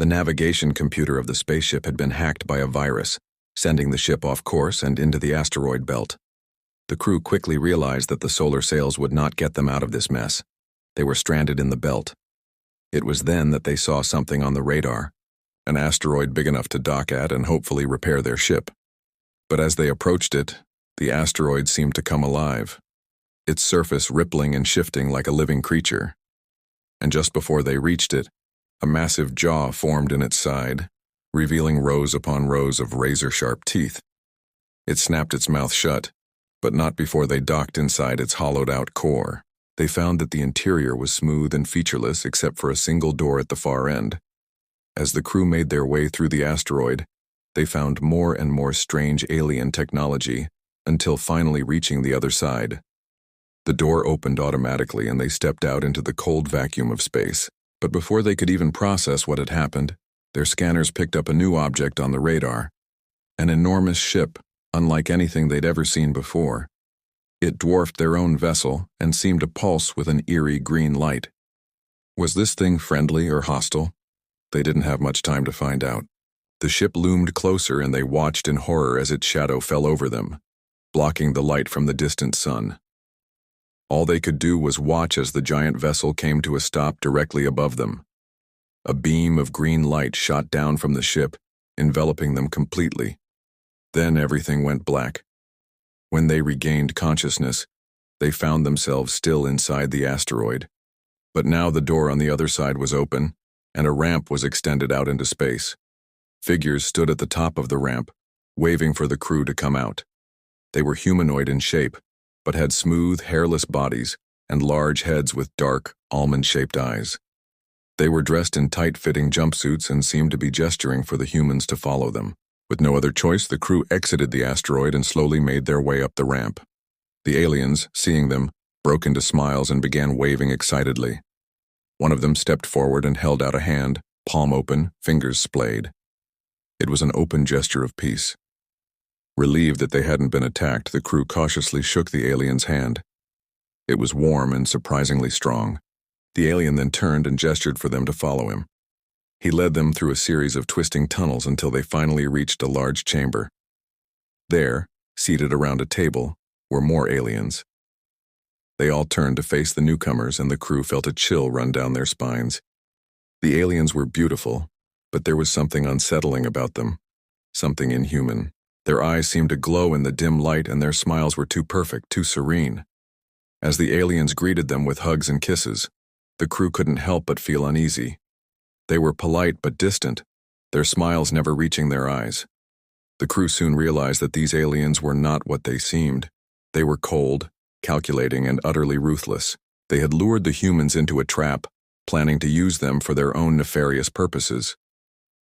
The navigation computer of the spaceship had been hacked by a virus, sending the ship off course and into the asteroid belt. The crew quickly realized that the solar sails would not get them out of this mess. They were stranded in the belt. It was then that they saw something on the radar, an asteroid big enough to dock at and hopefully repair their ship. But as they approached it, the asteroid seemed to come alive, its surface rippling and shifting like a living creature. And just before they reached it, a massive jaw formed in its side, revealing rows upon rows of razor-sharp teeth. It snapped its mouth shut, but not before they docked inside its hollowed-out core. They found that the interior was smooth and featureless except for a single door at the far end. As the crew made their way through the asteroid, they found more and more strange alien technology, until finally reaching the other side. The door opened automatically and they stepped out into the cold vacuum of space. But before they could even process what had happened, their scanners picked up a new object on the radar. An enormous ship, unlike anything they'd ever seen before. It dwarfed their own vessel and seemed to pulse with an eerie green light. Was this thing friendly or hostile? They didn't have much time to find out. The ship loomed closer and they watched in horror as its shadow fell over them, blocking the light from the distant sun. All they could do was watch as the giant vessel came to a stop directly above them. A beam of green light shot down from the ship, enveloping them completely. Then everything went black. When they regained consciousness, they found themselves still inside the asteroid. But now the door on the other side was open, and a ramp was extended out into space. Figures stood at the top of the ramp, waving for the crew to come out. They were humanoid in shape, but had smooth, hairless bodies and large heads with dark, almond-shaped eyes. They were dressed in tight-fitting jumpsuits and seemed to be gesturing for the humans to follow them. With no other choice, the crew exited the asteroid and slowly made their way up the ramp. The aliens, seeing them, broke into smiles and began waving excitedly. One of them stepped forward and held out a hand, palm open, fingers splayed. It was an open gesture of peace. Relieved that they hadn't been attacked, the crew cautiously shook the alien's hand. It was warm and surprisingly strong. The alien then turned and gestured for them to follow him. He led them through a series of twisting tunnels until they finally reached a large chamber. There, seated around a table, were more aliens. They all turned to face the newcomers, and the crew felt a chill run down their spines. The aliens were beautiful, but there was something unsettling about them, something inhuman. Their eyes seemed to glow in the dim light, and their smiles were too perfect, too serene. As the aliens greeted them with hugs and kisses, the crew couldn't help but feel uneasy. They were polite but distant, their smiles never reaching their eyes. The crew soon realized that these aliens were not what they seemed. They were cold, calculating, and utterly ruthless. They had lured the humans into a trap, planning to use them for their own nefarious purposes.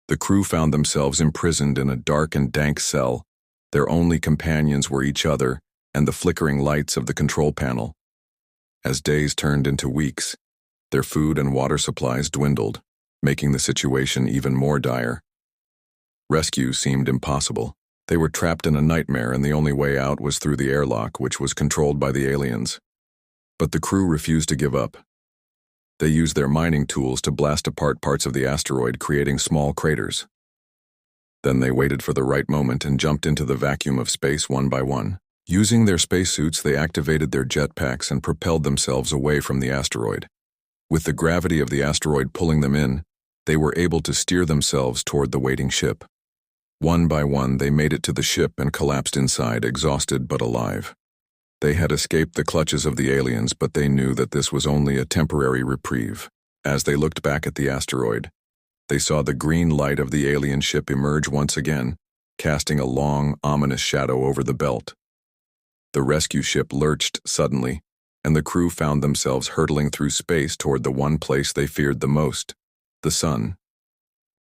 The crew found themselves imprisoned in a dark and dank cell. Their only companions were each other and the flickering lights of the control panel. As days turned into weeks, their food and water supplies dwindled, making the situation even more dire. Rescue seemed impossible. They were trapped in a nightmare, and the only way out was through the airlock, which was controlled by the aliens. But the crew refused to give up. They used their mining tools to blast apart parts of the asteroid, creating small craters. Then they waited for the right moment and jumped into the vacuum of space one by one. Using their spacesuits, they activated their jetpacks and propelled themselves away from the asteroid. With the gravity of the asteroid pulling them in, they were able to steer themselves toward the waiting ship. One by one, they made it to the ship and collapsed inside, exhausted but alive. They had escaped the clutches of the aliens, but they knew that this was only a temporary reprieve. As they looked back at the asteroid, they saw the green light of the alien ship emerge once again, casting a long, ominous shadow over the belt. The rescue ship lurched suddenly, and the crew found themselves hurtling through space toward the one place they feared the most, the sun.